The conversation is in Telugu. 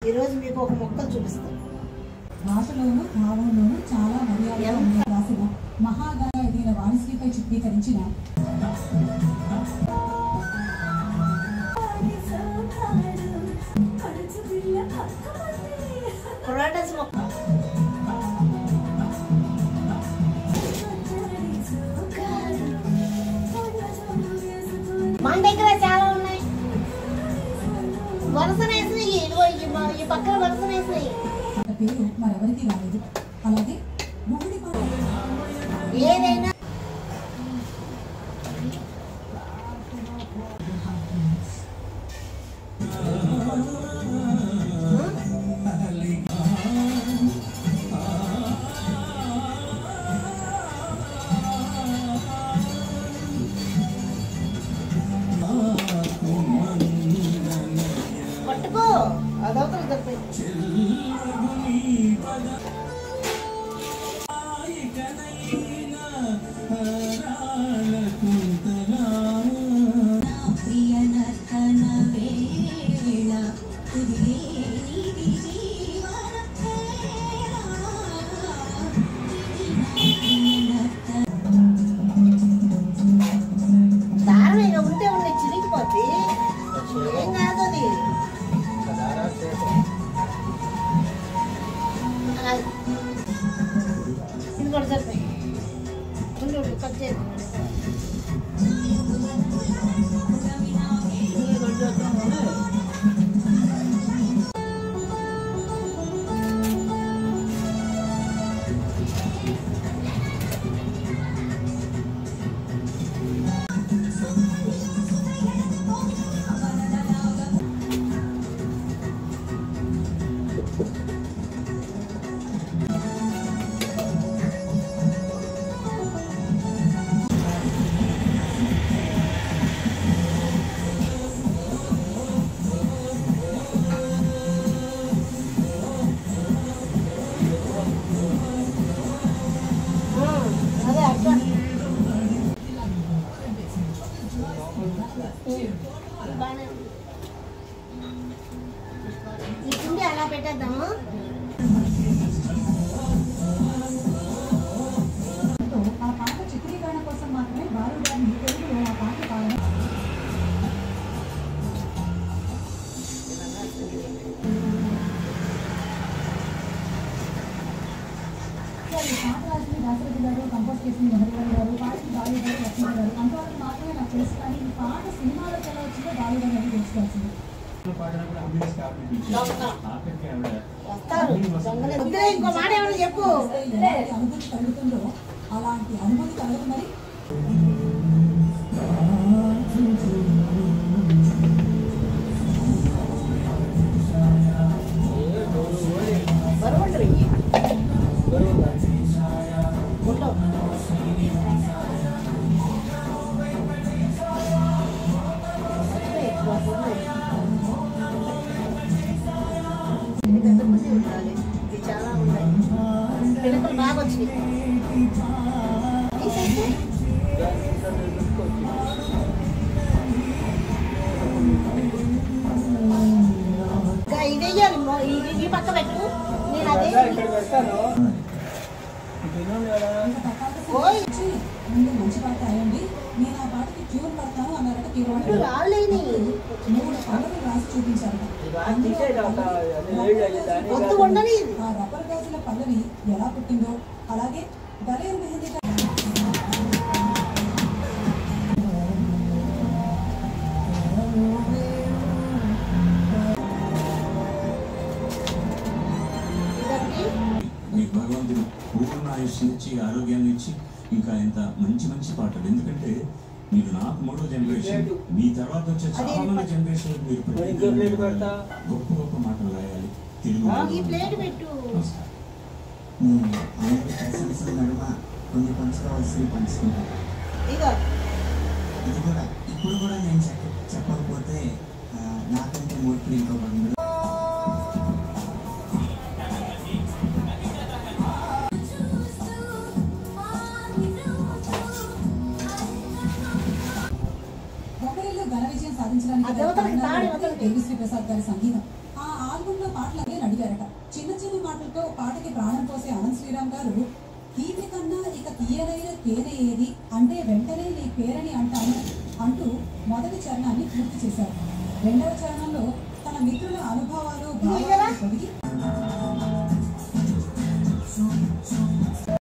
ఈరోజు మీకు ఒక మొక్కలు చూపిస్తాను. భాషలోను భావంలోను చాలా మర్యాద రాసిన మహాగాయ ఎదిగిన వాణిశ్రీపై చిత్రీకరించిన మన దగ్గర చాలా ఉన్నాయి. వరుసన వేసినాయి, ఈ పక్కన వరుసన వేసినాయి. పేరు మరెవరికి రాలేదు. అలాగే ఏదైనా పట్టుకో, అదవుతుంది తప్ప. దారుణంగా ఉంటే ఉండే చిరిగిపోద్ది, ఏం కాదు అది. ఇది కూడా సరిపోయి కట్ చేసి ఈ అలా పెట్టేద్దాము. ఆ పాట చిత్రీకరణ కోసం మాత్రమే బాలు గారిని తెలుగులో ఆ పాట పాడడం పాట రాసింది దాశరథి గారు, కంపోజ్ చేసింది హరిహరన్ గారు, పాడింది బాలు గారు, లక్ష్మణ్ గారు. అంతవరకు మాత్రమే నాకు తెలుసు. కానీ ఈ పాట సినిమాలోకి ఎలా వచ్చిందో బాలు గారు అని తెలుసుకోవాల్సింది. ఇంకో మాట ఏమైనా చెప్పు. అనుభూతి కలుగుతుందో అలాంటి అనుభూతి కలగదు మరి. ఇది చాలా ఉన్నాయి, పిల్లలు బాగా వచ్చినాయి. ఇది వెయ్యాలి, ఈ పక్క పెట్టు. నేను అదే ముందు మంచి పాట అయ్యండి, నేను ఆ పాటకి ట్యూన్ పడతాను అన్నారట కీరవాణి. రాలేని 3 పల్లవి రాసి చూపించారట. ఆ రబ్బర్ గాజుల పల్లవి ఎలా పుట్టిందో అలాగే దళేరు మెహందీ మీకు భగవంతుడు పూర్ణ ఆయుష్నిచ్చి ఆరోగ్యాన్ని ఇచ్చి ఇంకా ఎంత మంచి మంచి పాటలు. ఎందుకంటే మీరు నాకు 3వ జనరేషన్, మీ తర్వాత వచ్చే చాలా మంది జనరేషన్ మీరు గొప్ప గొప్ప మాటలు రాయాలి తెలుగు. నడుమ కొన్ని పంచుకోవాల్సి పంచుకుంటాను. ఇది కూడా ఇప్పుడు కూడా నేను చెప్పకపోతే నాకంటే మూర్ఖులు ఇంకో బంధువులు. ఘన విజయం సాధించడానికి దేవిశ్రీ ప్రసాద్ గారి సంగీతం. ఆ ఆల్బమ్ లో పాటలు అడిగారట. చిన్న చిన్న మాటలతో పాటకి ప్రాణం పోసే అనంత్ శ్రీరామ్ గారు తీపి కన్నా ఇక తీయనైన తేనె ఏది అంటే వెంటనే నీ పేరని అంటాను అంటూ మొదటి చరణాన్ని పూర్తి చేశారు. రెండవ చరణంలో తన మిత్రుల అనుభవాలు